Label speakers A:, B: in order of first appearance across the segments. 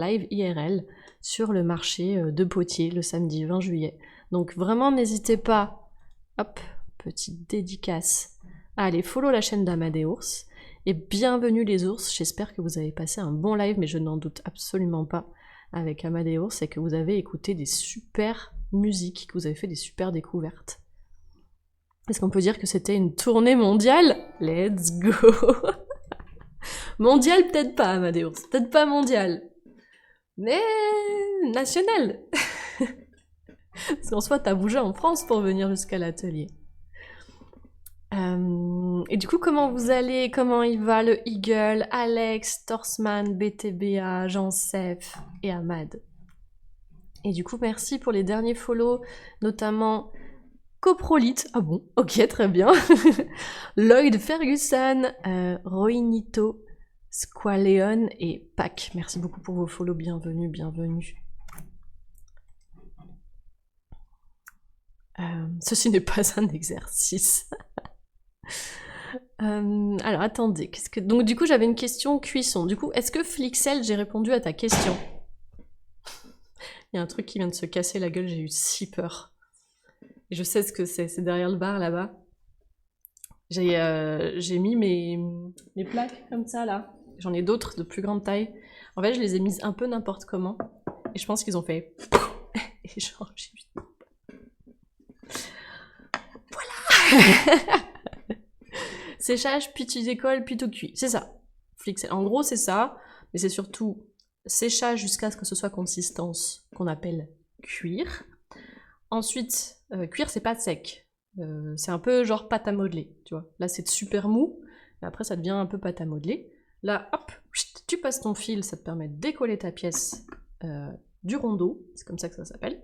A: live IRL sur le marché de Potier le samedi 20 juillet. Donc vraiment, n'hésitez pas, hop, petite dédicace, à aller follow la chaîne d'Amadeours. Et bienvenue les ours, j'espère que vous avez passé un bon live, mais je n'en doute absolument pas avec Amadeours, c'est que vous avez écouté des super musiques, que vous avez fait des super découvertes. Est-ce qu'on peut dire que c'était une tournée mondiale? Let's go. Mondiale peut-être pas, Amadeours, peut-être pas mondiale, mais nationale. Parce qu'en soi, t'as bougé en France pour venir jusqu'à l'atelier. Et du coup, comment vous allez? Comment il va le Eagle, Alex, Torsman, BTBA, Jean-Sef et Ahmad? Et du coup, merci pour les derniers follow, notamment Coprolite. Ah bon, ok, très bien. Lloyd Ferguson, Roinito, Squaleon et Pac. Merci beaucoup pour vos follow, bienvenue, bienvenue. Ceci n'est pas un exercice. Alors attendez, donc du coup j'avais une question cuisson. Du coup, est-ce que Flixel, j'ai répondu à ta question? Il y a un truc qui vient de se casser la gueule, j'ai eu si peur. Et je sais ce que c'est derrière le bar là-bas. J'ai mis mes plaques comme ça là. J'en ai d'autres de plus grande taille. En fait, je les ai mises un peu n'importe comment. Et je pense qu'ils ont fait... Et genre, j'ai eu... Voilà. Séchage, puis tu décolles, puis tout cuit. C'est ça. Flixel. En gros, c'est ça. Mais c'est surtout séchage jusqu'à ce que ce soit consistance qu'on appelle cuire. Ensuite, cuire, c'est pas sec. C'est un peu genre pâte à modeler, tu vois. Là, c'est super mou. Et après, ça devient un peu pâte à modeler. Là, hop, tu passes ton fil. Ça te permet de décoller ta pièce du rondeau. C'est comme ça que ça s'appelle.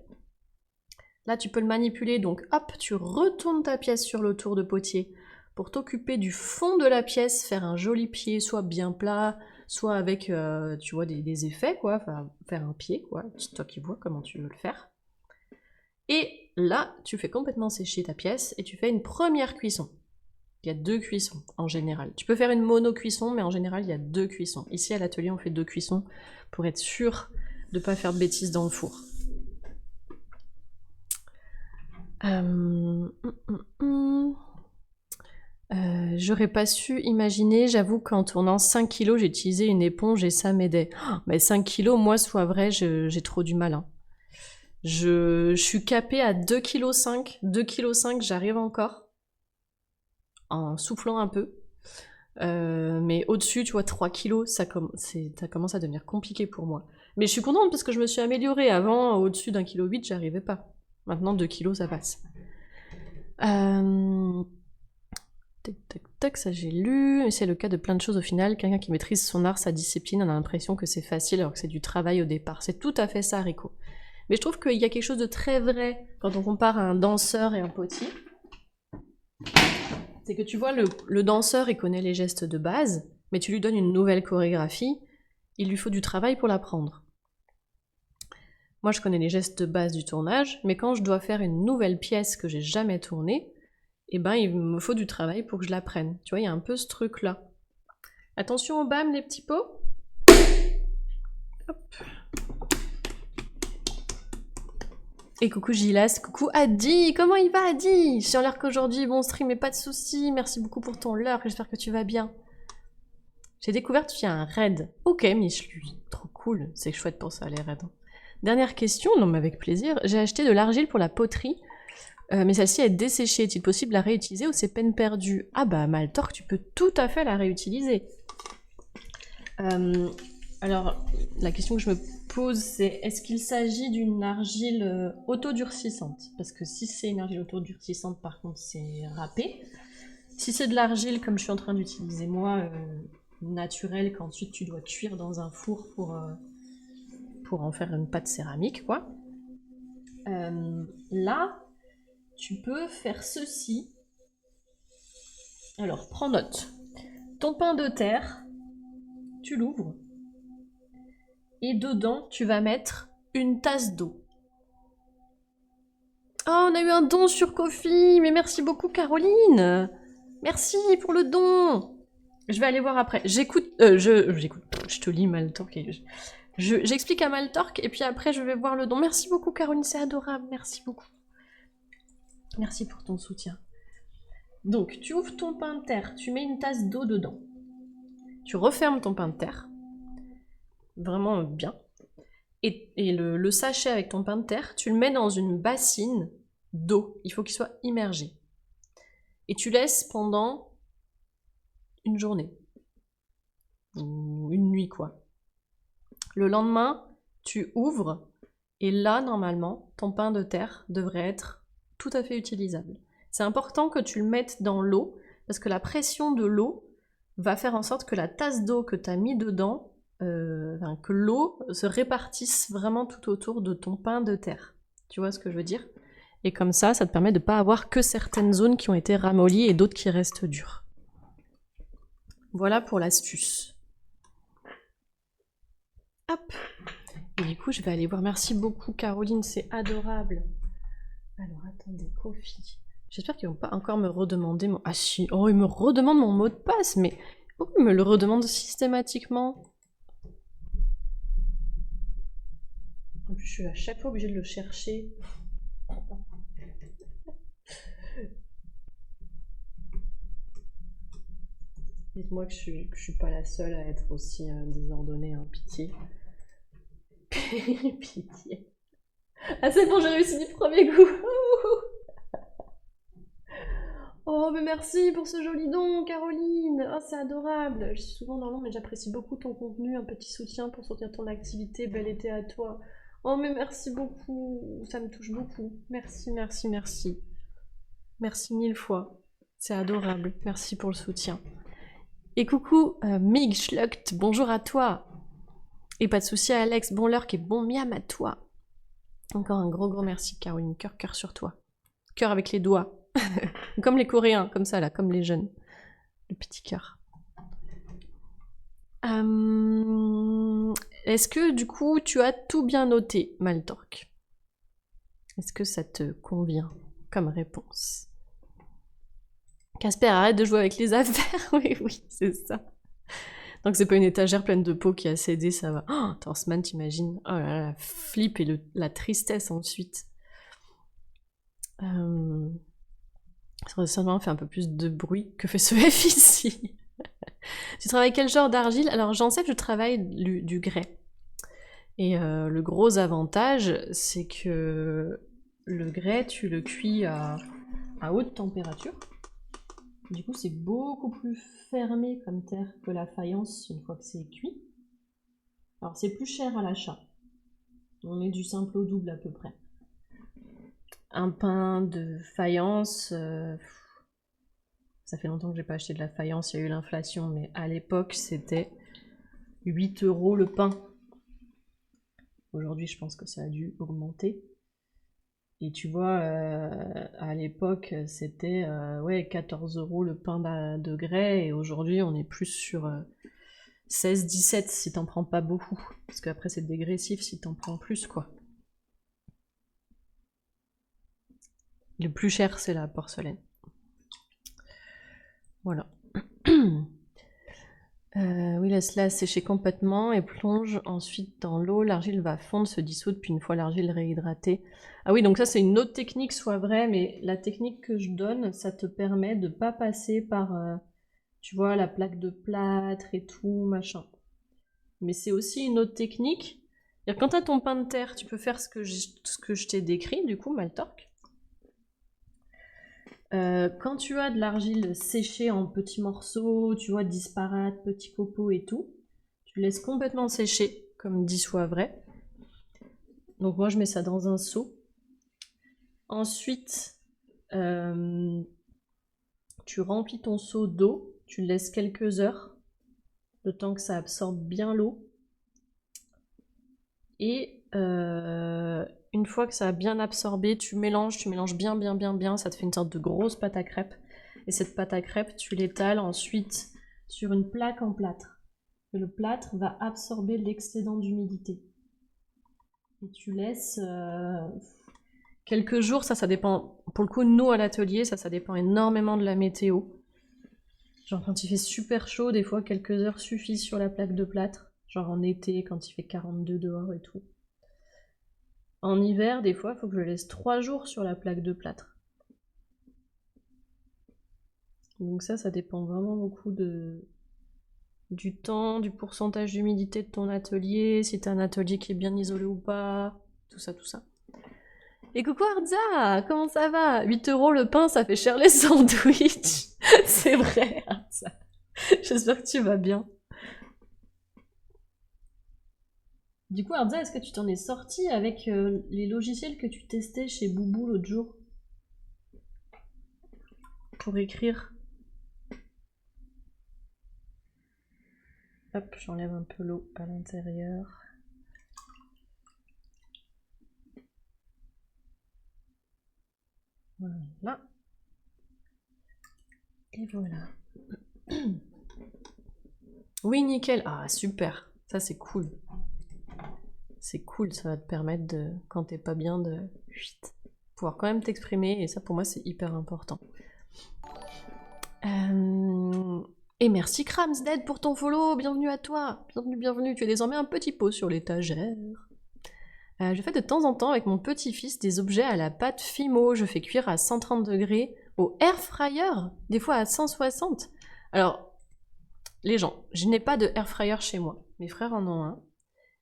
A: Là, tu peux le manipuler. Donc, hop, tu retournes ta pièce sur le tour de potier pour t'occuper du fond de la pièce, faire un joli pied, soit bien plat, soit avec, tu vois, des effets, quoi. Enfin, faire un pied, quoi. C'est toi qui vois comment tu veux le faire. Et là, tu fais complètement sécher ta pièce et tu fais une première cuisson. Il y a 2 cuissons en général. Tu peux faire une mono-cuisson, mais en général, il y a 2 cuissons. Ici, à l'atelier, on fait 2 cuissons pour être sûr de ne pas faire de bêtises dans le four. J'aurais pas su imaginer, j'avoue qu'en tournant 5 kilos, j'ai utilisé une éponge et ça m'aidait. Oh, mais 5 kilos, moi, soit vrai, j'ai trop du mal. Hein. Je suis capée à 2,5 kg. 2,5 kg, j'arrive encore. En soufflant un peu. Mais au-dessus, tu vois, 3 kilos, ça commence à devenir compliqué pour moi. Mais je suis contente parce que je me suis améliorée. Avant, au-dessus d'1,8 kg, j'arrivais pas. Maintenant, 2 kilos, ça passe. Tac, tac, tac, ça j'ai lu. Et c'est le cas de plein de choses au final. Quelqu'un qui maîtrise son art, sa discipline, on a l'impression que c'est facile alors que c'est du travail au départ. C'est tout à fait ça, Rico. Mais je trouve qu'il y a quelque chose de très vrai quand on compare un danseur et un potier. C'est que tu vois, le danseur, il connaît les gestes de base, mais tu lui donnes une nouvelle chorégraphie, il lui faut du travail pour l'apprendre. Moi, je connais les gestes de base du tournage, mais quand je dois faire une nouvelle pièce que j'ai jamais tournée, eh ben, il me faut du travail pour que je l'apprenne. Tu vois, il y a un peu ce truc-là. Attention au bam, les petits pots. Hop. Et coucou Gilas, coucou Adi, comment il va Adi? J'ai l'air qu'aujourd'hui, bon stream, mais pas de soucis, merci beaucoup pour ton leurre, j'espère que tu vas bien. J'ai découvert qu'il y a un raid. Ok, Michlu, trop cool, c'est chouette pour ça les raids. Dernière question, non mais avec plaisir, j'ai acheté de l'argile pour la poterie, mais celle-ci est desséchée, est-il possible de la réutiliser ou c'est peine perdue? Ah bah Maltorque, tu peux tout à fait la réutiliser. Alors, la question que je me pose, c'est est-ce qu'il s'agit d'une argile autodurcissante? Parce que si c'est une argile autodurcissante, par contre, c'est râpé. Si c'est de l'argile, comme je suis en train d'utiliser moi, naturelle, qu'ensuite tu dois cuire dans un four pour en faire une pâte céramique, quoi. Là, tu peux faire ceci. Alors, prends note. Ton pain de terre, tu l'ouvres. Et dedans, tu vas mettre une tasse d'eau. Oh, on a eu un don sur Ko-fi, mais merci beaucoup Caroline. Merci pour le don. Je vais aller voir après. J'écoute, je te lis mal, J'explique à Maltorque et puis après je vais voir le don. Merci beaucoup Caroline, c'est adorable, merci beaucoup. Merci pour ton soutien. Donc tu ouvres ton pain de terre, tu mets une tasse d'eau dedans. Tu refermes ton pain de terre, vraiment bien. Et le sachet avec ton pain de terre, tu le mets dans une bassine d'eau. Il faut qu'il soit immergé. Et tu laisses pendant une journée. Ou une nuit, quoi. Le lendemain, tu ouvres, et là, normalement, ton pain de terre devrait être tout à fait utilisable. C'est important que tu le mettes dans l'eau, parce que la pression de l'eau va faire en sorte que la tasse d'eau que tu as mis dedans, que l'eau se répartisse vraiment tout autour de ton pain de terre. Tu vois ce que je veux dire? Et comme ça te permet de ne pas avoir que certaines zones qui ont été ramollies et d'autres qui restent dures. Voilà pour l'astuce. Hop. Et du coup, je vais aller voir. Merci beaucoup, Caroline, c'est adorable. Alors, attendez, Kofi. J'espère qu'ils vont pas encore me redemander mon... Ah si, oh, ils me redemandent mon mot de passe, mais pourquoi ils me le redemandent systématiquement? En plus, je suis à chaque fois obligée de le chercher. Dites-moi que je suis pas la seule à être aussi désordonnée, hein, pitié. Pitié. Ah c'est bon, j'ai réussi du premier coup. Oh, mais merci pour ce joli don, Caroline. Oh, c'est adorable. Je suis souvent dans l'ombre, mais j'apprécie beaucoup ton contenu. Un petit soutien pour soutenir ton activité. Bel été à toi. Oh, mais merci beaucoup. Ça me touche beaucoup. Merci, merci, merci. Merci mille fois. C'est adorable. Merci pour le soutien. Et coucou, Mig Schlucht, bonjour à toi. Et pas de souci, Alex, bon lurk et bon miam à toi. Encore un gros merci, Caroline. Cœur, cœur sur toi. Cœur avec les doigts. Comme les Coréens, comme ça là, comme les jeunes. Le petit cœur. Est-ce que du coup tu as tout bien noté, Maltorque? Est-ce que ça te convient comme réponse? Casper, arrête de jouer avec les affaires. Oui, c'est ça. Donc c'est pas une étagère pleine de pots qui a cédé, ça va. Oh, Torsman, t'imagines? Oh là là, la flip et la tristesse ensuite. Ça aurait certainement fait un peu plus de bruit que fait ce F ici. Tu travailles quel genre d'argile? Alors j'en sais que je travaille du grès. Et le gros avantage, c'est que le grès, tu le cuis à haute température. Du coup, c'est beaucoup plus fermé comme terre que la faïence une fois que c'est cuit. Alors c'est plus cher à l'achat. On est du simple au double à peu près. Un pain de faïence, ça fait longtemps que j'ai pas acheté de la faïence, il y a eu l'inflation, mais à l'époque c'était 8 € le pain. Aujourd'hui je pense que ça a dû augmenter. Et tu vois, à l'époque c'était 14 € le pain de grès, et aujourd'hui on est plus sur 16-17 si t'en prends pas beaucoup. Parce qu'après c'est dégressif si t'en prends plus, quoi. Le plus cher, c'est la porcelaine. Voilà. Oui, laisse-la sécher complètement et plonge ensuite dans l'eau. L'argile va fondre, se dissoudre, puis une fois l'argile réhydratée. Ah oui, donc ça c'est une autre technique, soit vrai, mais la technique que je donne, ça te permet de pas passer par, tu vois, la plaque de plâtre et tout, machin. Mais c'est aussi une autre technique. Quand t'as ton pain de terre, tu peux faire ce que je t'ai décrit, du coup, Maltorque. Quand tu as de l'argile séchée en petits morceaux, tu vois, disparates, petits copeaux et tout, tu laisses complètement sécher, comme dit soit vrai. Donc moi je mets ça dans un seau. Ensuite, tu remplis ton seau d'eau, tu le laisses quelques heures, le temps que ça absorbe bien l'eau. Et une fois que ça a bien absorbé, tu mélanges bien, ça te fait une sorte de grosse pâte à crêpes. Et cette pâte à crêpes, tu l'étales ensuite sur une plaque en plâtre. Et le plâtre va absorber l'excédent d'humidité. Et tu laisses quelques jours, ça dépend. Pour le coup, nous à l'atelier, ça dépend énormément de la météo. Genre quand il fait super chaud, des fois quelques heures suffisent sur la plaque de plâtre. Genre en été, quand il fait 42 dehors et tout. En hiver, des fois, il faut que je le laisse 3 jours sur la plaque de plâtre. Donc ça dépend vraiment beaucoup du temps, du pourcentage d'humidité de ton atelier, si t'as un atelier qui est bien isolé ou pas, tout ça, tout ça. Et coucou Arza, comment ça va? 8 € le pain, ça fait cher les sandwichs. C'est vrai, Arza. J'espère que tu vas bien. Du coup, Arza, est-ce que tu t'en es sorti avec les logiciels que tu testais chez Boubou l'autre jour? Pour écrire. Hop, j'enlève un peu l'eau à l'intérieur. Voilà. Et voilà. Oui, nickel. Ah, super. Ça, c'est cool. C'est cool, ça va te permettre de, quand t'es pas bien, de pouvoir quand même t'exprimer. Et ça, pour moi, c'est hyper important. Et merci Kramsdead pour ton follow. Bienvenue à toi. Bienvenue, bienvenue. Tu es désormais un petit pot sur l'étagère. Je fais de temps en temps avec mon petit-fils des objets à la pâte Fimo. Je fais cuire à 130 degrés au air fryer, des fois à 160. Alors, les gens, je n'ai pas de air fryer chez moi. Mes frères en ont un.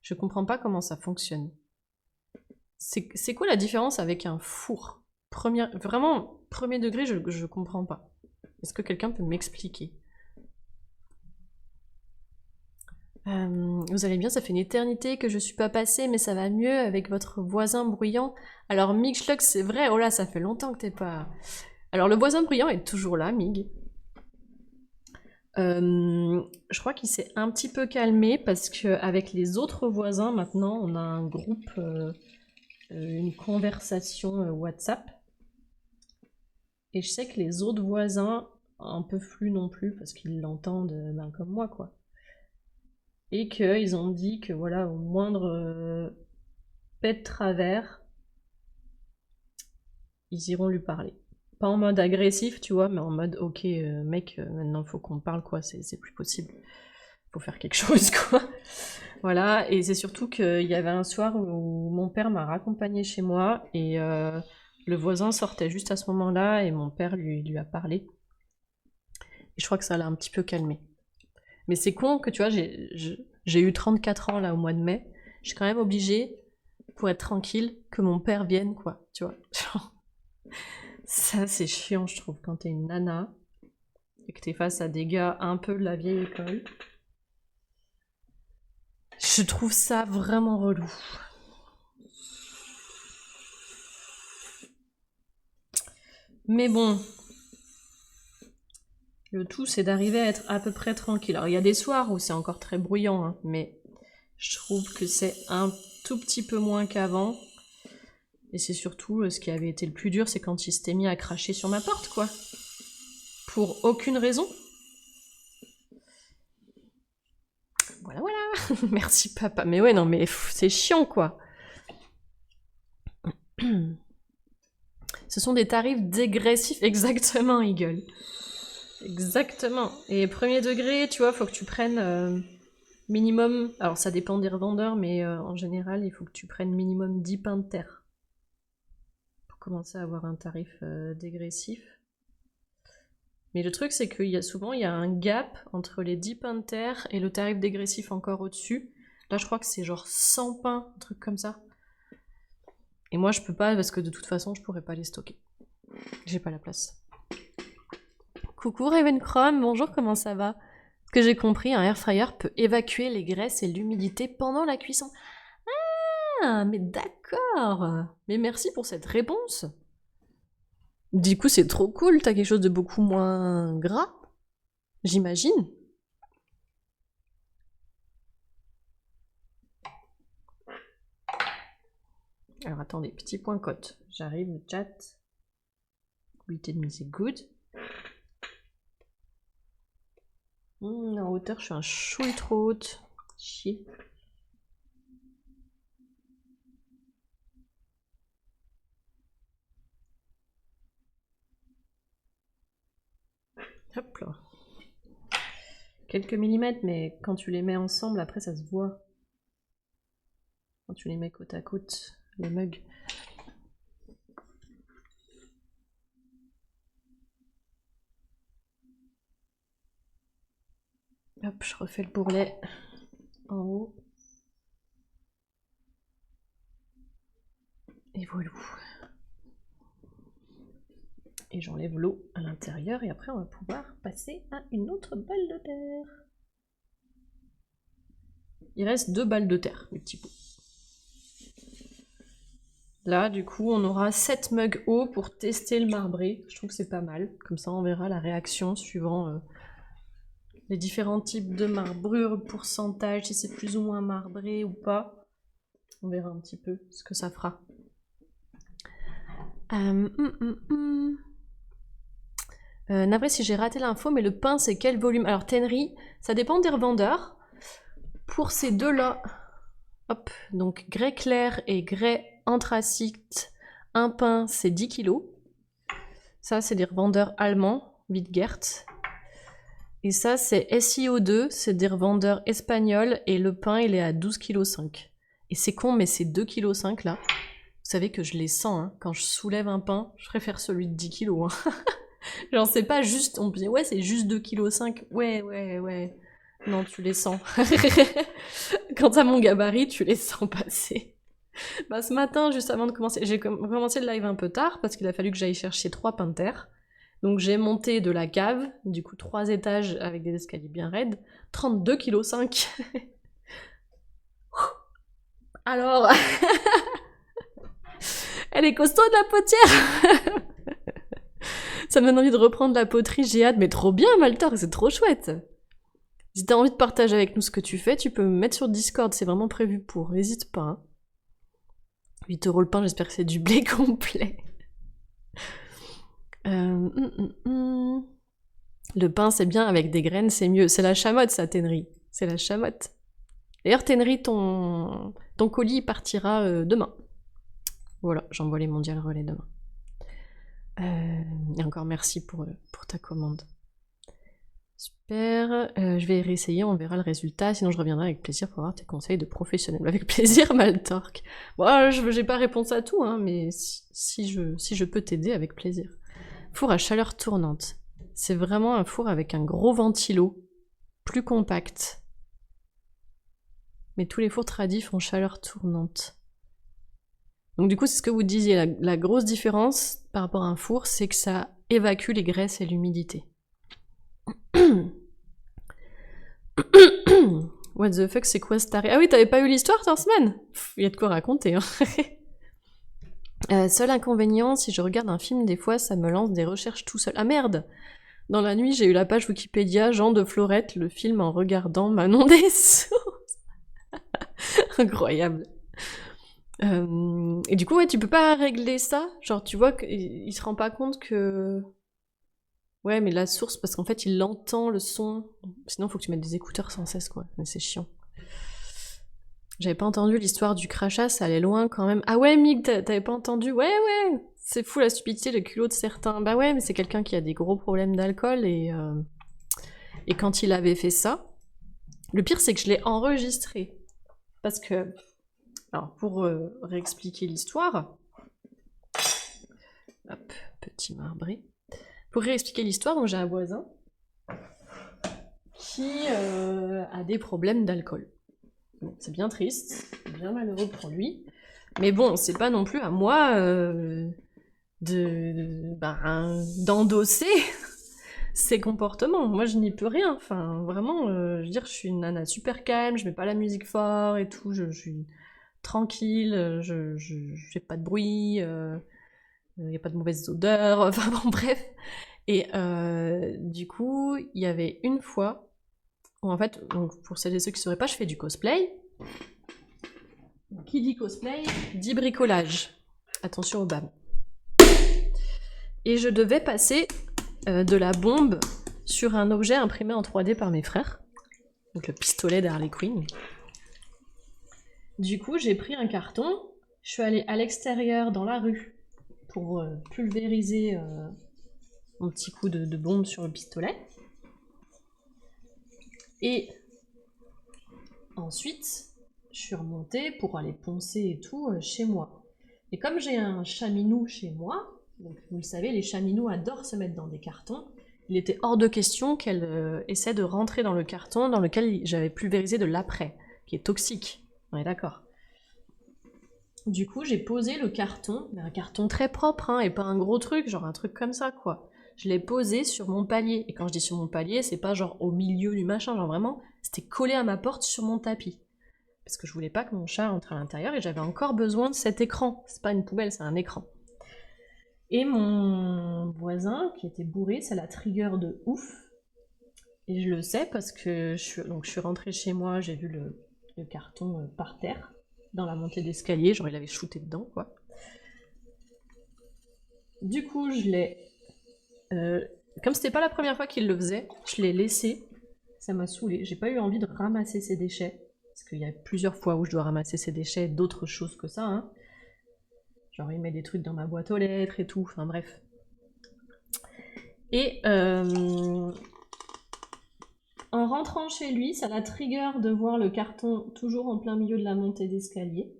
A: Je comprends pas comment ça fonctionne. C'est quoi la différence avec un four? Vraiment, premier degré, je comprends pas. Est-ce que quelqu'un peut m'expliquer? Vous allez bien, ça fait une éternité que je suis pas passée, mais ça va mieux avec votre voisin bruyant. Alors, Migschlux, c'est vrai, oh là, ça fait longtemps que t'es pas... Alors, le voisin bruyant est toujours là, Mig. Je crois qu'il s'est un petit peu calmé parce qu'avec les autres voisins, maintenant, on a un groupe, une conversation WhatsApp. Et je sais que les autres voisins en peuvent plus non plus parce qu'ils l'entendent comme moi, quoi. Et qu'ils ont dit que voilà, au moindre pet de travers, ils iront lui parler. Pas en mode agressif, tu vois, mais en mode ok, mec, maintenant faut qu'on parle, quoi, c'est plus possible. Faut faire quelque chose, quoi. Voilà, et c'est surtout qu'il y avait un soir où mon père m'a raccompagné chez moi et le voisin sortait juste à ce moment-là et mon père lui a parlé. Et je crois que ça l'a un petit peu calmé. Mais c'est con que, tu vois, j'ai eu 34 ans là au mois de mai. Je suis quand même obligée, pour être tranquille, que mon père vienne, quoi. Tu vois. Ça, c'est chiant, je trouve, quand t'es une nana et que t'es face à des gars un peu de la vieille école. Je trouve ça vraiment relou. Mais bon, le tout, c'est d'arriver à être à peu près tranquille. Alors, il y a des soirs où c'est encore très bruyant, hein, mais je trouve que c'est un tout petit peu moins qu'avant. Et c'est surtout, ce qui avait été le plus dur, c'est quand il s'était mis à cracher sur ma porte, quoi. Pour aucune raison. Voilà, voilà. Merci, papa. Mais ouais, non, mais c'est chiant, quoi. Ce sont des tarifs dégressifs, exactement, Eagle. Exactement. Et premier degré, tu vois, faut que tu prennes minimum... Alors, ça dépend des revendeurs, mais en général, il faut que tu prennes minimum 10 pains de terre pour commencer à avoir un tarif dégressif. Mais le truc, c'est qu'il y a souvent il y a un gap entre les 10 pains de terre et le tarif dégressif encore au-dessus. Là, je crois que c'est genre 100 pains, un truc comme ça. Et moi, je peux pas parce que de toute façon, je pourrais pas les stocker. J'ai pas la place. Coucou Ravenchrome, bonjour, comment ça va? Ce que j'ai compris, un air fryer peut évacuer les graisses et l'humidité pendant la cuisson. Ah, mais d'accord. Mais merci pour cette réponse. Du coup, c'est trop cool, t'as quelque chose de beaucoup moins gras, j'imagine. Alors attendez, petit point cote. J'arrive, le chat. 8,5 c'est good. En hauteur, je suis un chouille trop haute. Chier. Hop là. quelques millimètres, mais quand tu les mets ensemble, après ça se voit. Quand tu les mets côte à côte, les mugs. Hop, je refais le bourrelet en haut. Et voilà. Et j'enlève l'eau à l'intérieur et après on va pouvoir passer à une autre balle de terre. Il reste 2 balles de terre, les petits pots. Là, du coup, on aura 7 mugs eau pour tester le marbré. Je trouve que c'est pas mal. Comme ça, on verra la réaction suivant les différents types de marbrure, le pourcentage, si c'est plus ou moins marbré ou pas. On verra un petit peu ce que ça fera. Navré si j'ai raté l'info, mais le pain, c'est quel volume? Alors, Tenry, ça dépend des revendeurs. Pour ces deux-là, hop, donc grès clair et grès anthracite, un pain, c'est 10 kg. Ça, c'est des revendeurs allemands, Wittgert. Et ça, c'est SIO2, c'est des revendeurs espagnols, et le pain, il est à 12,5 kg. Et c'est con, mais ces 2,5 kg là, vous savez que je les sens, hein. Quand je soulève un pain, je préfère celui de 10 kg. Hein. Genre, c'est pas juste, on me dit, ouais, c'est juste 2,5 kg. Ouais. Non, tu les sens. Quand t'as mon gabarit, tu les sens passer. Bah, ce matin, juste avant de commencer, j'ai commencé le live un peu tard, parce qu'il a fallu que j'aille chercher 3 pains de terre. Donc j'ai monté de la cave, du coup 3 étages avec des escaliers bien raides, 32,5 kg. Alors, elle est costaud de la potière. Ça me donne envie de reprendre la poterie, j'ai hâte, mais trop bien Maltor, c'est trop chouette. Si t'as envie de partager avec nous ce que tu fais, tu peux me mettre sur Discord, c'est vraiment prévu pour, n'hésite pas. Hein. 8 € le pain, j'espère que c'est du blé complet. Le pain, c'est bien, avec des graines, c'est mieux. C'est la chamotte, ça, Tenry. C'est la chamotte. D'ailleurs, Tenry, ton colis partira demain. Voilà, j'envoie les mondiales relais demain. Et encore merci pour ta commande. Super. Je vais réessayer, on verra le résultat. Sinon, je reviendrai avec plaisir pour avoir tes conseils de professionnel. Avec plaisir, Maltorque. Bon, j'ai pas réponse à tout, hein, mais si je peux t'aider, avec plaisir. Four à chaleur tournante. C'est vraiment un four avec un gros ventilo, plus compact. Mais tous les fours tradis font chaleur tournante. Donc du coup, c'est ce que vous disiez, la grosse différence par rapport à un four, c'est que ça évacue les graisses et l'humidité. What the fuck, c'est quoi Starry? Ah oui, t'avais pas eu l'histoire cette semaine? Il y a de quoi raconter, hein. Seul inconvénient, si je regarde un film, des fois, ça me lance des recherches tout seul. Ah merde! Dans la nuit, j'ai eu la page Wikipédia Jean de Florette, le film en regardant Manon des Sources. Incroyable. Et du coup, ouais, tu peux pas régler ça? Genre, tu vois qu'il se rend pas compte que... Ouais, mais la source, parce qu'en fait, il entend le son. Sinon, faut que tu mettes des écouteurs sans cesse, quoi. Mais c'est chiant. J'avais pas entendu l'histoire du crachat, ça allait loin quand même. Ah ouais, Mig, t'avais pas entendu? Ouais. C'est fou la stupidité, le culot de certains. Bah ouais, mais c'est quelqu'un qui a des gros problèmes d'alcool et quand il avait fait ça, le pire c'est que je l'ai enregistré. Parce que, alors pour réexpliquer l'histoire, hop, petit marbré. Pour réexpliquer l'histoire, donc j'ai un voisin qui a des problèmes d'alcool. Bon, c'est bien triste, bien malheureux pour lui. Mais bon, c'est pas non plus à moi d'endosser ces comportements. Moi, je n'y peux rien. Enfin, vraiment, je veux dire, je suis une nana super calme, je mets pas la musique fort et tout, je suis tranquille, je fais pas de bruit, y a pas de mauvaises odeurs, enfin bon, bref. Et du coup, il y avait une fois où en fait, donc pour celles et ceux qui ne sauraient pas, je fais du cosplay. Qui dit cosplay dit bricolage. Attention au BAM. Et je devais passer de la bombe sur un objet imprimé en 3D par mes frères. Donc le pistolet d'Harley Quinn. Du coup, j'ai pris un carton, je suis allée à l'extérieur dans la rue pour pulvériser mon petit coup de bombe sur le pistolet. Et ensuite, je suis remontée pour aller poncer et tout chez moi. Et comme j'ai un chat minou chez moi, donc vous le savez, les chats minous adorent se mettre dans des cartons, il était hors de question qu'elle essaie de rentrer dans le carton dans lequel j'avais pulvérisé de l'après, qui est toxique. On est d'accord. Du coup, j'ai posé le carton, mais un carton très propre, hein, et pas un gros truc, genre un truc comme ça, quoi. Je l'ai posé sur mon palier. Et quand je dis sur mon palier, c'est pas genre au milieu du machin, genre vraiment, c'était collé à ma porte sur mon tapis. Parce que je voulais pas que mon chat entre à l'intérieur et j'avais encore besoin de cet écran. C'est pas une poubelle, c'est un écran. Et mon voisin, qui était bourré, ça l'a trigger de ouf. Et je le sais parce que je suis rentrée chez moi, j'ai vu le carton par terre, dans la montée d'escalier, genre il avait shooté dedans, quoi. Du coup, je l'ai... comme c'était pas la première fois qu'il le faisait, je l'ai laissé. Ça m'a saoulée. J'ai pas eu envie de ramasser ses déchets. Parce qu'il y a plusieurs fois où je dois ramasser ses déchets, d'autres choses que ça, hein. Genre il met des trucs dans ma boîte aux lettres et tout, enfin bref. Et en rentrant chez lui, ça l'a trigger de voir le carton toujours en plein milieu de la montée d'escalier.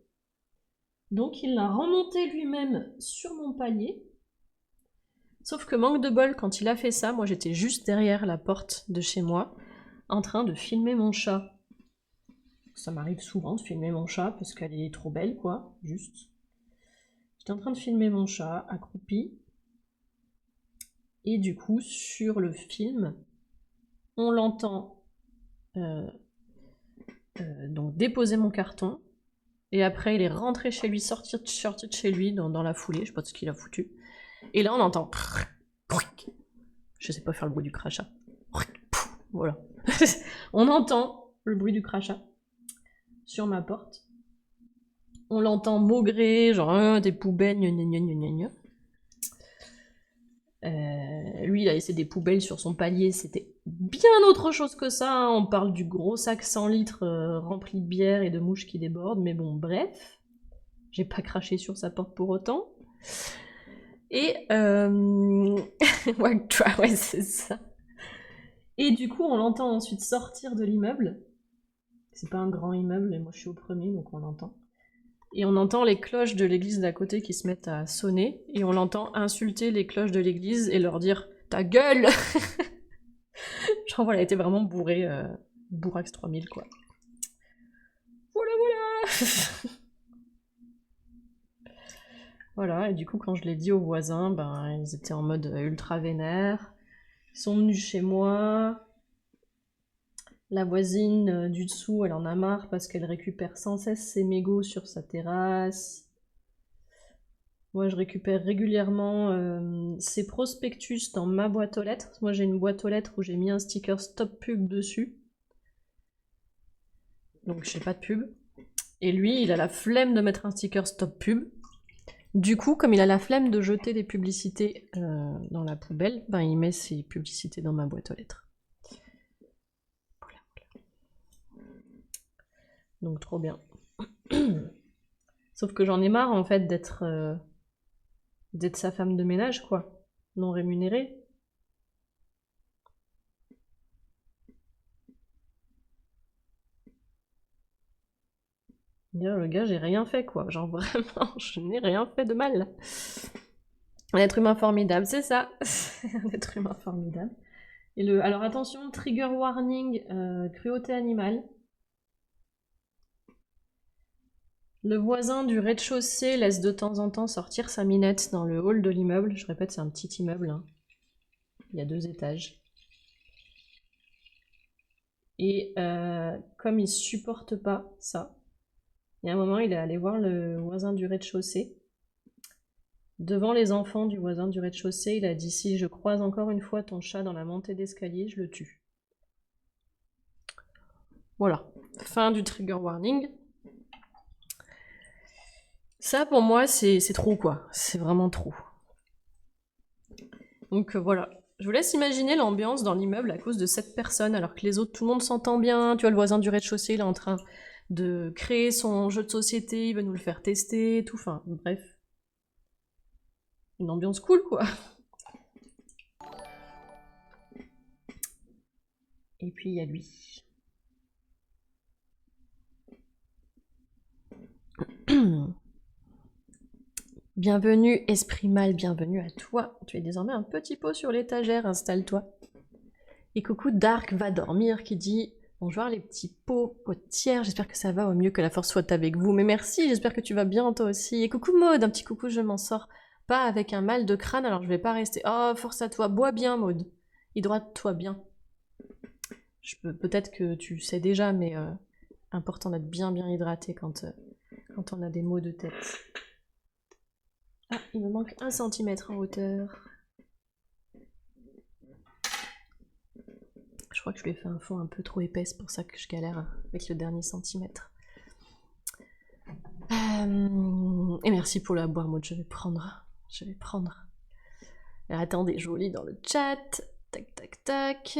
A: Donc il l'a remonté lui-même sur mon palier. Sauf que manque de bol, quand il a fait ça, moi j'étais juste derrière la porte de chez moi, en train de filmer mon chat. Ça m'arrive souvent de filmer mon chat parce qu'elle est trop belle, quoi, juste. J'étais en train de filmer mon chat, accroupi. Et du coup, sur le film, on l'entend donc déposer mon carton. Et après, il est rentré chez lui, sorti de chez lui dans la foulée, je sais pas ce qu'il a foutu. Et là, on entend... Je sais pas faire le bruit du crachat. Voilà. On entend le bruit du crachat sur ma porte. On l'entend maugrer, genre des poubelles, gna gna gna gna gna. Lui, il a laissé des poubelles sur son palier, c'était bien autre chose que ça. Hein. On parle du gros sac 100 litres rempli de bière et de mouches qui débordent, mais bon, bref. J'ai pas craché sur sa porte pour autant. Et ouais, c'est ça. Et du coup, on l'entend ensuite sortir de l'immeuble. C'est pas un grand immeuble, et moi je suis au premier, donc on l'entend. Et on entend les cloches de l'église d'à côté qui se mettent à sonner, et on l'entend insulter les cloches de l'église et leur dire « Ta gueule !» Genre voilà, elle était vraiment bourrée, bourrax 3000 quoi. Voilà, voilà. Voilà, et du coup quand je l'ai dit aux voisins, ben ils étaient en mode ultra vénère. Ils sont venus chez moi. La voisine du dessous, elle en a marre parce qu'elle récupère sans cesse ses mégots sur sa terrasse. Moi, je récupère régulièrement ces prospectus dans ma boîte aux lettres. Moi, j'ai une boîte aux lettres où j'ai mis un sticker stop pub dessus. Donc, j'ai pas de pub. Et lui, il a la flemme de mettre un sticker stop pub. Du coup, comme il a la flemme de jeter des publicités dans la poubelle, ben, il met ses publicités dans ma boîte aux lettres. Voilà, voilà. Donc, trop bien. Sauf que j'en ai marre, en fait, d'être sa femme de ménage, quoi. Non rémunérée. Le gars, j'ai rien fait, quoi. Genre, vraiment, je n'ai rien fait de mal. Un être humain formidable, c'est ça. Un être humain formidable. Et alors, attention, trigger warning, cruauté animale. Le voisin du rez-de-chaussée laisse de temps en temps sortir sa minette dans le hall de l'immeuble. Je répète, c'est un petit immeuble. Hein. Il y a 2 étages. Et comme il supporte pas ça, il y a un moment, il est allé voir le voisin du rez-de-chaussée. Devant les enfants du voisin du rez-de-chaussée, il a dit « Si je croise encore une fois ton chat dans la montée d'escalier, je le tue. » Voilà. Fin du trigger warning. Ça, pour moi, c'est trop, quoi. C'est vraiment trop. Donc voilà. Je vous laisse imaginer l'ambiance dans l'immeuble à cause de cette personne, alors que les autres, tout le monde s'entend bien. Tu vois, le voisin du rez-de-chaussée, il est en train de créer son jeu de société, il veut nous le faire tester, tout. Enfin, bref. Une ambiance cool, quoi. Et puis, il y a lui. Bienvenue, esprit mal, bienvenue à toi. Tu es désormais un petit pot sur l'étagère, installe-toi. Et coucou Dark va dormir qui dit bonjour les petits pots potières, j'espère que ça va au mieux, que la force soit avec vous. Mais merci, j'espère que tu vas bien toi aussi. Et coucou Maud, un petit coucou, je m'en sors pas avec un mal de crâne, alors je vais pas rester. Oh, force à toi, bois bien Maud, hydrate-toi bien. Peut-être que tu sais déjà, mais important d'être bien hydraté quand on a des maux de tête. Ah, il me manque 1 centimètre en hauteur. Je crois que je lui ai fait un fond un peu trop épaisse, pour ça que je galère avec le dernier centimètre. Et merci pour la boire, Maud, je vais prendre. Alors, attendez, je vous lis dans le chat. Tac, tac, tac.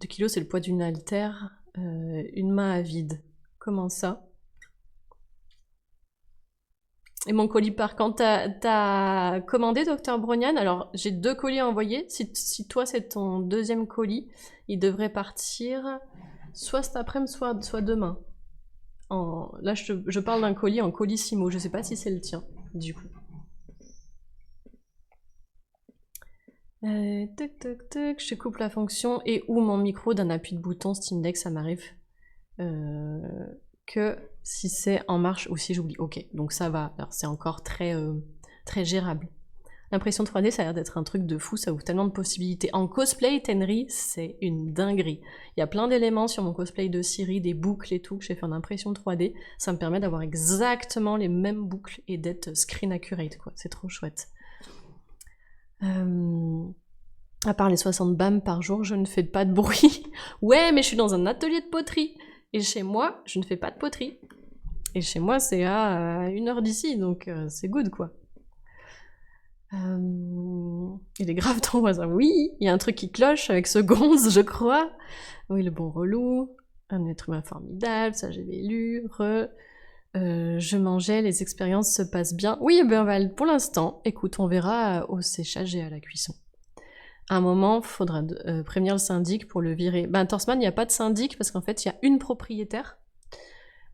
A: 2 kilos, c'est le poids d'une haltère. Une main à vide. Comment ça? Et mon colis part quand t'as commandé, Docteur Brognan? Alors, j'ai 2 colis à envoyer. Si toi, c'est ton 2e colis, il devrait partir soit cet après-midi, soit demain. Là, je parle d'un colis en colissimo. Je sais pas si c'est le tien, du coup. Toc toc toc, je coupe la fonction et ou mon micro d'un appui de bouton Steam Deck, ça m'arrive que si c'est en marche ou si j'oublie. Ok, donc ça va, alors c'est encore très gérable. L'impression 3D, ça a l'air d'être un truc de fou, ça ouvre tellement de possibilités. En cosplay, Tenry, c'est une dinguerie. Il y a plein d'éléments sur mon cosplay de Siri, des boucles et tout, que j'ai fait en impression 3D. Ça me permet d'avoir exactement les mêmes boucles et d'être screen accurate, quoi. C'est trop chouette. À part les 60 bams par jour, je ne fais pas de bruit. Ouais, mais je suis dans un atelier de poterie. Et chez moi, je ne fais pas de poterie. Et chez moi, c'est à 1 heure d'ici, donc c'est good, quoi. Il est grave ton voisin. Oui, il y a un truc qui cloche avec ce gonze, je crois. Oui, le bon relou. Un être humain formidable, ça j'avais lu. Je mangeais, les expériences se passent bien. Oui, ben pour l'instant, écoute, on verra au séchage et à la cuisson. À un moment, faudra prévenir le syndic pour le virer. Ben, Torsman, il n'y a pas de syndic parce qu'en fait, il y a une propriétaire.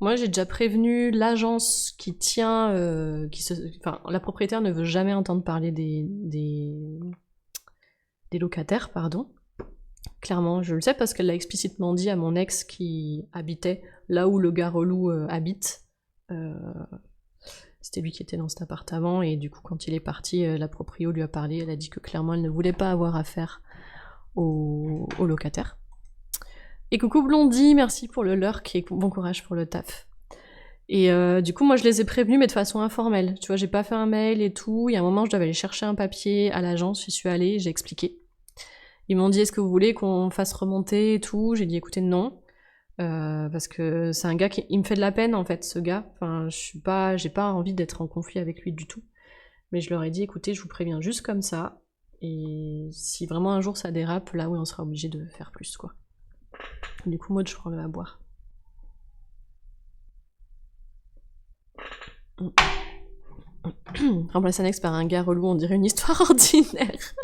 A: Moi, j'ai déjà prévenu l'agence qui tient... Enfin, la propriétaire ne veut jamais entendre parler des locataires, pardon. Clairement, je le sais parce qu'elle l'a explicitement dit à mon ex qui habitait là où le gars relou habite. C'était lui qui était dans cet appartement et du coup quand il est parti, la proprio lui a parlé, elle a dit que clairement elle ne voulait pas avoir affaire aux locataires. Et coucou Blondie, merci pour le lurk et bon courage pour le taf. Et du coup moi je les ai prévenus mais de façon informelle, tu vois, j'ai pas fait un mail et tout, il y a un moment je devais aller chercher un papier à l'agence, j'y suis allée, j'ai expliqué. Ils m'ont dit est-ce que vous voulez qu'on fasse remonter et tout, j'ai dit écoutez non. Parce que c'est un gars qui me fait de la peine en fait, ce gars. Enfin, j'ai pas envie d'être en conflit avec lui du tout. Mais je leur ai dit, écoutez, je vous préviens juste comme ça. Et si vraiment un jour ça dérape, là oui, on sera obligé de faire plus, quoi. Du coup, Maud, je prends le à boire. Remplace un ex par un gars relou, on dirait une histoire ordinaire.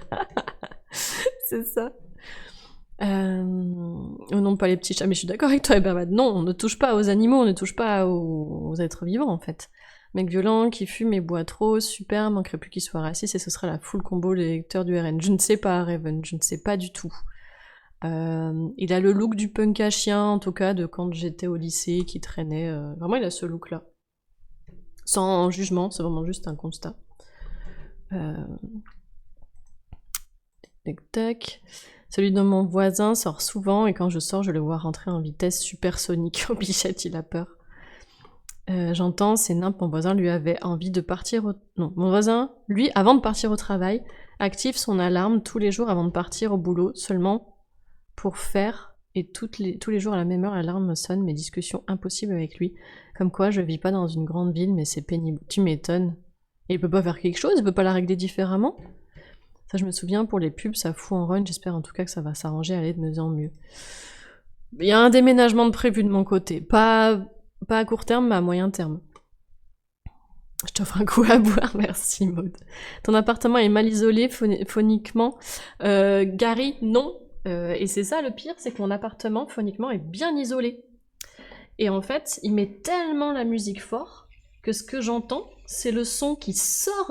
A: C'est ça. Oh non, pas les petits chats, mais je suis d'accord avec toi, Ebermad. Non, on ne touche pas aux animaux, on ne touche pas aux êtres vivants, en fait. Mec violent, qui fume et boit trop, super, manquerait plus qu'il soit raciste et ce serait la full combo des lecteurs du RN. Je ne sais pas, Raven, je ne sais pas du tout. Il a le look du punk à chien, en tout cas, de quand j'étais au lycée, qui traînait. Vraiment, il a ce look-là. Sans jugement, c'est vraiment juste un constat. Tac. Celui de mon voisin sort souvent et quand je sors, je le vois rentrer en vitesse supersonique. Au bichette, il a peur. J'entends, c'est nimp, mon voisin lui avait envie de partir au... Non, mon voisin, lui, avant de partir au travail, active son alarme tous les jours avant de partir au boulot, seulement pour faire, et tous les jours à la même heure, l'alarme sonne, mes discussions impossibles avec lui. Comme quoi, je vis pas dans une grande ville, mais c'est pénible. Tu m'étonnes. Et il peut pas faire quelque chose, il peut pas la régler différemment. Ça, je me souviens, pour les pubs, ça fout en run, j'espère en tout cas que ça va s'arranger, aller de mieux en mieux. Il y a un déménagement de prévu de mon côté, pas à court terme, mais à moyen terme. Je t'offre un coup à boire, merci Maud. Ton appartement est mal isolé phoniquement. Gary, non. Et c'est ça le pire, c'est que mon appartement phoniquement est bien isolé. Et en fait, il met tellement la musique fort que ce que j'entends, c'est le son qui sort